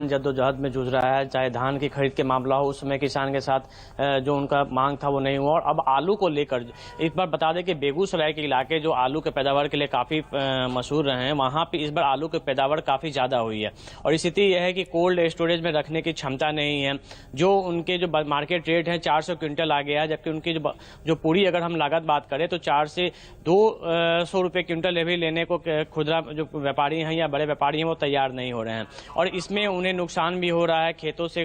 जद्दोजहद में जूझ रहा है, चाहे धान की खरीद के मामला हो, उस समय किसान के साथ जो उनका मांग था वो नहीं हुआ। और अब आलू को लेकर एक बार बता दें कि बेगूसराय के इलाके जो आलू के पैदावार के लिए काफ़ी मशहूर रहे हैं, वहाँ पे इस बार आलू की पैदावार काफ़ी ज़्यादा हुई है। और स्थिति यह है कि कोल्ड स्टोरेज में रखने की क्षमता नहीं है। जो उनके जो मार्केट रेट है 400 क्विंटल आ गया है, जबकि उनकी जो पूरी अगर हम लागत बात करें तो 4 से 200 रुपये क्विंटल भी लेने को खुदरा जो व्यापारी हैं या बड़े व्यापारी हैं वो तैयार नहीं हो रहे हैं। और इसमें उन्हें नुकसान भी हो रहा है, खेतों से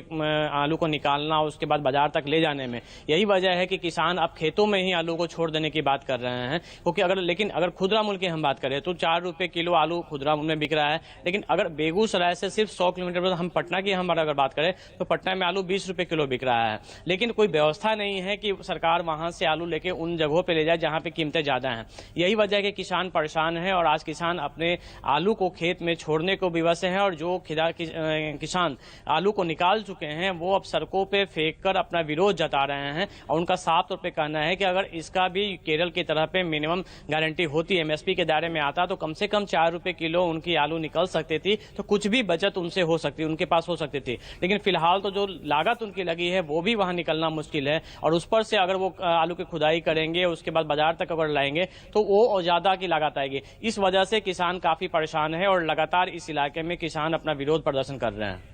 आलू को निकालना और उसके बाद बाजार तक ले जाने में। यही वजह है कि किसान अब खेतों में ही आलू को छोड़ देने की बात कर रहे हैं, क्योंकि अगर खुदरा मूल्य की हम बात करें तो 4 रुपये किलो आलू खुदरा मूल्य में बिक रहा है। लेकिन अगर बेगूसराय से सिर्फ 100 किलोमीटर पर हम पटना की हम अगर बात करें तो पटना में आलू 20 रुपये किलो बिक रहा है। लेकिन कोई व्यवस्था नहीं है कि सरकार वहां से आलू लेके उन जगहों पर ले जाए जहां पे कीमतें ज्यादा हैं। यही वजह है कि किसान परेशान है और आज किसान अपने आलू को खेत में छोड़ने को विवश है। और जो किसान आलू को निकाल चुके हैं वो अब सड़कों पे फेंक कर अपना विरोध जता रहे हैं। और उनका साफ तौर पे कहना है कि अगर इसका भी केरल की तरह पे मिनिमम गारंटी होती, एमएसपी के दायरे में आता तो कम से कम 4 रुपए किलो उनकी आलू निकल सकती थी, तो कुछ भी बचत उनसे हो सकती, उनके पास हो सकती थी। लेकिन फिलहाल तो जो लागत उनकी लगी है वो भी वहां निकलना मुश्किल है। और उस पर से अगर वो आलू की खुदाई करेंगे, उसके बाद बाजार तक अगर लाएंगे तो वो ज्यादा की लागत आएगी। इस वजह से किसान काफी परेशान है और लगातार इस इलाके में किसान अपना विरोध प्रदर्शन कर रहे हैं।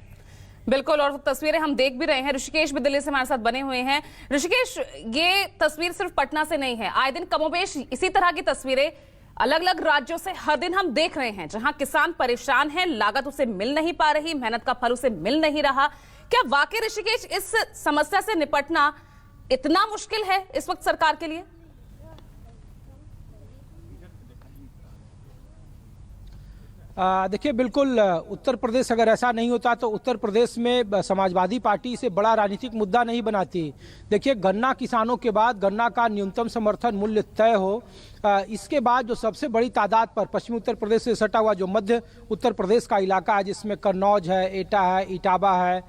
बिल्कुल, और तस्वीरें हम देख भी रहे हैं। ऋषिकेश भी दिल्ली से हमारे साथ बने हुए हैं। ऋषिकेश, ये तस्वीर सिर्फ पटना से नहीं है, आए दिन कमोबेश इसी तरह की तस्वीरें अलग अलग राज्यों से हर दिन हम देख रहे हैं, जहां किसान परेशान है, लागत उसे मिल नहीं पा रही, मेहनत का फल उसे मिल नहीं रहा। क्या वाकई ऋषिकेश इस समस्या से निपटना इतना मुश्किल है इस वक्त सरकार के लिए? देखिए, बिल्कुल उत्तर प्रदेश अगर ऐसा नहीं होता तो उत्तर प्रदेश में समाजवादी पार्टी इसे बड़ा राजनीतिक मुद्दा नहीं बनाती। देखिए, गन्ना किसानों के बाद गन्ना का न्यूनतम समर्थन मूल्य तय हो, इसके बाद जो सबसे बड़ी तादाद पर पश्चिमी उत्तर प्रदेश से सटा हुआ जो मध्य उत्तर प्रदेश का इलाका है, जिसमें कन्नौज है, एटा है, इटावा है,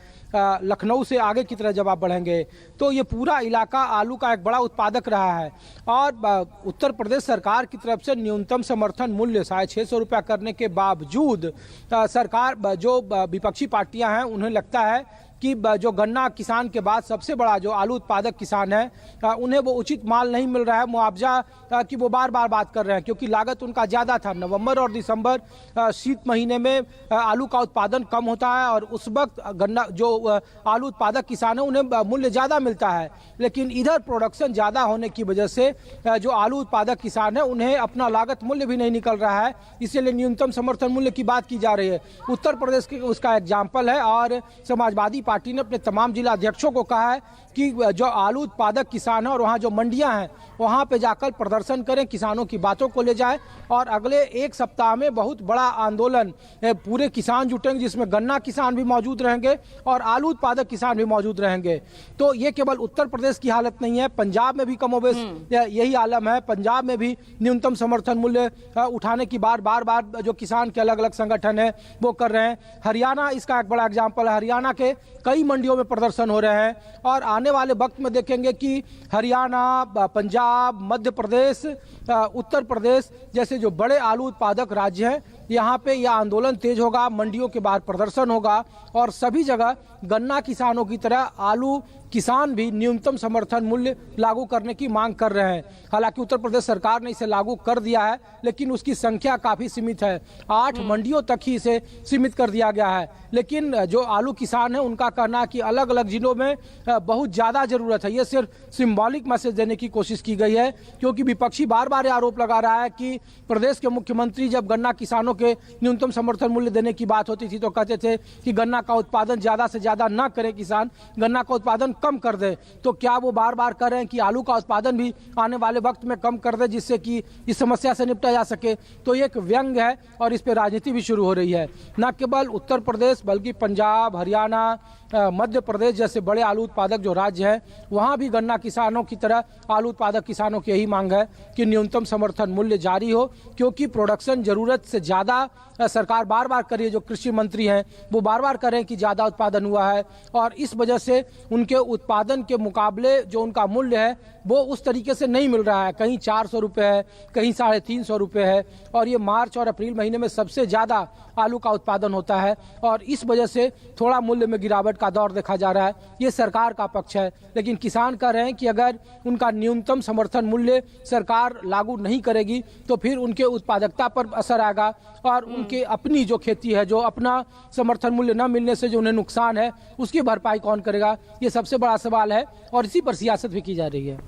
लखनऊ से आगे की तरफ जब आप बढ़ेंगे तो ये पूरा इलाका आलू का एक बड़ा उत्पादक रहा है। और उत्तर प्रदेश सरकार की तरफ से न्यूनतम समर्थन मूल्य 650 रुपया करने के बावजूद सरकार जो विपक्षी पार्टियां हैं उन्हें लगता है कि जो गन्ना किसान के बाद सबसे बड़ा जो आलू उत्पादक किसान है उन्हें वो उचित माल नहीं मिल रहा है, मुआवजा की वो बार बार बात कर रहे हैं, क्योंकि लागत उनका ज़्यादा था। नवंबर और दिसंबर शीत महीने में आलू का उत्पादन कम होता है और उस वक्त गन्ना जो आलू उत्पादक किसान है उन्हें मूल्य ज़्यादा मिलता है। लेकिन इधर प्रोडक्शन ज़्यादा होने की वजह से जो आलू उत्पादक किसान है उन्हें अपना लागत मूल्य भी नहीं निकल रहा है, इसीलिए न्यूनतम समर्थन मूल्य की बात की जा रही है। उत्तर प्रदेश की उसका एग्जाम्पल है और समाजवादी पार्टी ने अपने तमाम जिला अध्यक्षों को कहा है कि जो आलू उत्पादक किसान है और वहाँ जो मंडियां हैं वहाँ पे जाकर प्रदर्शन करें, किसानों की बातों को ले जाएं और अगले एक सप्ताह में बहुत बड़ा आंदोलन पूरे किसान जुटेंगे, जिसमें गन्ना किसान भी मौजूद रहेंगे और आलू उत्पादक किसान भी मौजूद रहेंगे। तो ये केवल उत्तर प्रदेश की हालत नहीं है, पंजाब में भी कमोबेश यही आलम है। पंजाब में भी न्यूनतम समर्थन मूल्य उठाने की बार बार जो किसान के अलग अलग संगठन है वो कर रहे हैं। हरियाणा इसका एक बड़ा एग्जाम्पल है, हरियाणा के कई मंडियों में प्रदर्शन हो रहे हैं और आने वाले वक्त में देखेंगे कि हरियाणा, पंजाब, मध्य प्रदेश, उत्तर प्रदेश जैसे जो बड़े आलू उत्पादक राज्य हैं यहाँ पे यह आंदोलन तेज होगा, मंडियों के बाहर प्रदर्शन होगा और सभी जगह गन्ना किसानों की तरह आलू किसान भी न्यूनतम समर्थन मूल्य लागू करने की मांग कर रहे हैं। हालांकि उत्तर प्रदेश सरकार ने इसे लागू कर दिया है, लेकिन उसकी संख्या काफी सीमित है, 8 मंडियों तक ही इसे सीमित कर दिया गया है। लेकिन जो आलू किसान है उनका कहना है कि अलग अलग जिलों में बहुत ज्यादा जरूरत है। ये सिर्फ सिंबॉलिक मैसेज देने की कोशिश की गई है, क्योंकि विपक्षी बार बार आरोप लगा रहा है कि प्रदेश के मुख्यमंत्री जब गन्ना किसानों के न्यूनतम समर्थन मूल्य देने की बात होती थी तो कहते थे कि गन्ना का उत्पादन ज्यादा से ज्यादा न करे किसान, गन्ना का उत्पादन कम कर दे। तो क्या वो बार बार कर रहे हैं कि आलू का उत्पादन भी आने वाले वक्त में कम कर दे, जिससे कि इस समस्या से निपटा जा सके? तो ये एक व्यंग है और इस पर राजनीति भी शुरू हो रही है। न केवल उत्तर प्रदेश बल्कि पंजाब, हरियाणा, मध्य प्रदेश जैसे बड़े आलू उत्पादक जो राज्य हैं वहाँ भी गन्ना किसानों की तरह आलू उत्पादक किसानों की यही मांग है कि न्यूनतम समर्थन मूल्य जारी हो, क्योंकि प्रोडक्शन जरूरत से ज़्यादा सरकार बार बार कर रही है, जो कृषि मंत्री हैं वो बार बार कर रहे हैं कि ज़्यादा उत्पादन हुआ है और इस वजह से उनके उत्पादन के मुकाबले जो उनका मूल्य है वो उस तरीके से नहीं मिल रहा है। कहीं 400 रुपये है, कहीं 350 रुपये है और ये मार्च और अप्रैल महीने में सबसे ज़्यादा आलू का उत्पादन होता है और इस वजह से थोड़ा मूल्य में गिरावट का दौर देखा जा रहा है। ये सरकार का पक्ष है, लेकिन किसान कह रहे हैं कि अगर उनका न्यूनतम समर्थन मूल्य सरकार लागू नहीं करेगी तो फिर उनके उत्पादकता पर असर आएगा और उनके अपनी जो खेती है, जो अपना समर्थन मूल्य न मिलने से जो उन्हें नुकसान है उसकी भरपाई कौन करेगा, ये सबसे बड़ा सवाल है और इसी पर सियासत भी की जा रही है।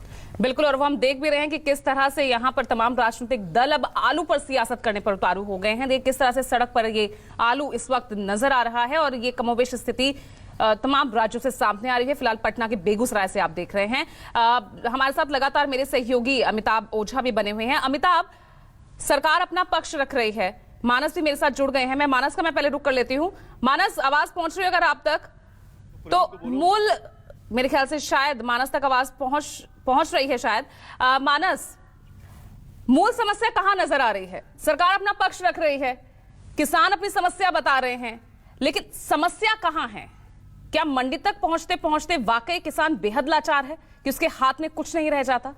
बिल्कुल, और वो हम देख भी रहे हैं कि किस तरह से यहाँ पर तमाम राजनीतिक दल अब आलू पर सियासत करने पर उतारू हो गए हैं। देखिए किस तरह से सड़क पर ये आलू इस वक्त नजर आ रहा है और ये कमोबेश स्थिति तमाम राज्यों से सामने आ रही है। फिलहाल पटना के बेगूसराय से आप देख रहे हैं। हमारे साथ लगातार मेरे सहयोगी अमिताभ ओझा भी बने हुए हैं। अमिताभ, सरकार अपना पक्ष रख रही है, मानस भी मेरे साथ जुड़ गए हैं। मैं मानस का पहले रुक कर लेती हूँ। मानस, आवाज पहुंच रही है अगर आप तक तो मूल, मेरे ख्याल से शायद मानस तक आवाज पहुंच रही है शायद। मानस, मूल समस्या कहां नजर आ रही है? सरकार अपना पक्ष रख रही है, किसान अपनी समस्या बता रहे हैं, लेकिन समस्या कहां है? क्या मंडी तक पहुंचते पहुंचते वाकई किसान बेहद लाचार है कि उसके हाथ में कुछ नहीं रह जाता?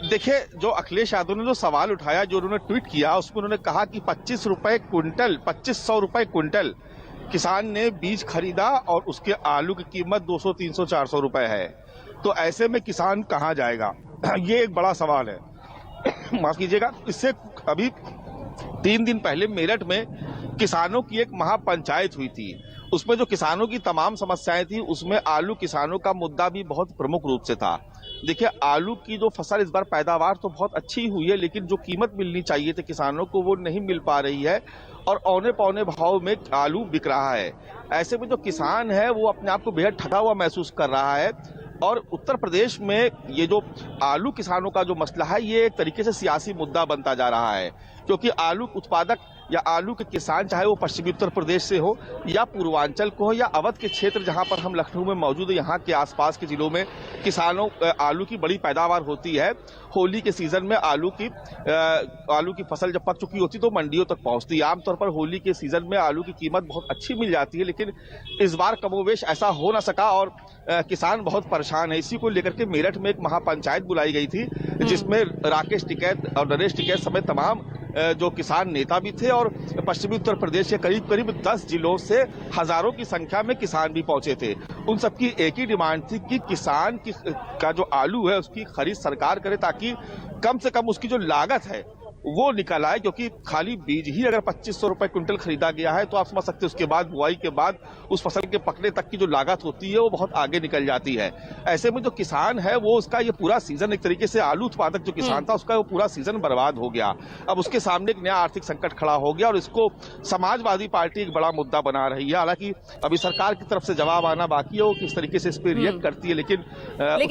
देखिए, जो अखिलेश यादव ने जो सवाल उठाया, जो उन्होंने ट्वीट किया, उसमें उन्होंने कहा कि 2500 रुपए क्विंटल किसान ने बीज खरीदा और उसके आलू की कीमत 200, 300, 400 रुपए है। तो ऐसे में किसान कहां जाएगा? ये एक बड़ा सवाल है। माफ कीजिएगा, इससे अभी 3 दिन पहले मेरठ में किसानों की एक महापंचायत हुई थी। उसमें जो किसानों की तमाम समस्याएं थी, उसमें आलू किसानों का मुद्दा भी बहुत प्रमुख रूप से था। देखिए, आलू की जो फसल इस बार पैदावार तो बहुत अच्छी हुई है, लेकिन जो कीमत मिलनी चाहिए थी किसानों को वो नहीं मिल पा रही है और औने पौने भाव में आलू बिक रहा है। ऐसे में जो किसान है वो अपने आप को बेहद ठगा हुआ महसूस कर रहा है और उत्तर प्रदेश में ये जो आलू किसानों का जो मसला है, ये एक तरीके से सियासी मुद्दा बनता जा रहा है, क्योंकि आलू उत्पादक या आलू के किसान, चाहे वो पश्चिमी उत्तर प्रदेश से हो या पूर्वांचल को हो या अवध के क्षेत्र जहां पर हम लखनऊ में मौजूद है, यहाँ के आसपास के जिलों में किसानों आलू की बड़ी पैदावार होती है। होली के सीजन में आलू की फसल जब पक चुकी होती तो मंडियों तक पहुंचती है। आमतौर पर होली के सीजन में आलू की कीमत बहुत अच्छी मिल जाती है, लेकिन इस बार कमोवेश ऐसा हो ना सका और किसान बहुत परेशान है। इसी को लेकर के मेरठ में एक महापंचायत बुलाई गई थी, जिसमें राकेश टिकैत और नरेश टिकैत समेत तमाम जो किसान नेता भी थे और पश्चिमी उत्तर प्रदेश के करीब 10 जिलों से हजारों की संख्या में किसान भी पहुंचे थे। उन सबकी एक ही डिमांड थी कि किसान का जो आलू है उसकी खरीद सरकार करे, ताकि कम से कम उसकी जो लागत है वो निकल आए, क्योंकि खाली बीज ही अगर 2500 रुपए क्विंटल खरीदा गया है तो आप समझ सकते हैं उसके बाद बुआई के बाद उस फसल के पकने तक की जो लागत होती है वो बहुत आगे निकल जाती है। ऐसे में जो किसान है वो उसका ये पूरा सीजन, एक तरीके से आलू उत्पादक जो किसान था उसका वो पूरा सीजन बर्बाद हो गया। अब उसके सामने एक नया आर्थिक संकट खड़ा हो गया और इसको समाजवादी पार्टी एक बड़ा मुद्दा बना रही है। हालांकि अभी सरकार की तरफ से जवाब आना बाकी है, वो किस तरीके से इस पर रिएक्ट करती है, लेकिन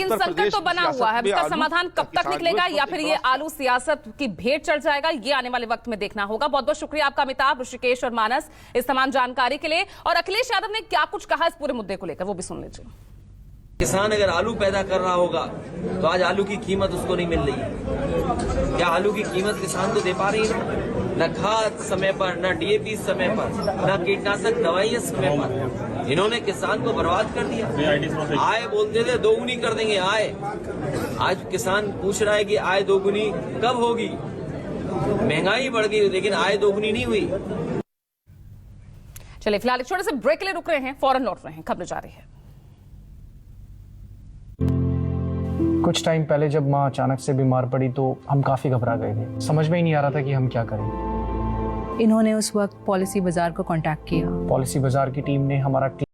संकट तो बना हुआ है। इसका समाधान कब तक निकलेगा या फिर ये आलू सियासत की भेंट चढ़ जाएगा, ये आने वाले वक्त में देखना होगा। बहुत बहुत शुक्रिया आपका अमिताभ, ऋषिकेश और मानस इस तमाम जानकारी के लिए। और अखिलेश यादव ने क्या कुछ कहा इस पूरे मुद्दे को लेकर, वो भी सुन लीजिए। किसान अगर आलू पैदा कर रहा होगा तो आज आलू की कीमत उसको नहीं मिल रही है। क्या आलू की कीमत किसान को दे पा रही है? न खाद समय पर, न डीएपी समय पर, न कीटनाशक दवाइयां समय पर। इन्होंने किसान को बर्बाद कर दिया। आय बोलते थे दोगुनी कर देंगे आय, आज किसान पूछ रहा है कि आय दोगुनी कब होगी? महंगाई बढ़ गई लेकिन आय दोगुनी नहीं हुई। चलिए फिलहाल एक छोटे से ब्रेक के लिए रुक रहे हैं, फौरन लौट रहे हैं, खबर जारी है। कुछ टाइम पहले जब माँ अचानक से बीमार पड़ी तो हम काफी घबरा गए थे। समझ में ही नहीं आ रहा था कि हम क्या करें। इन्होंने उस वक्त पॉलिसी बाजार को कांटेक्ट किया। पॉलिसी बाजार की टीम ने हमारा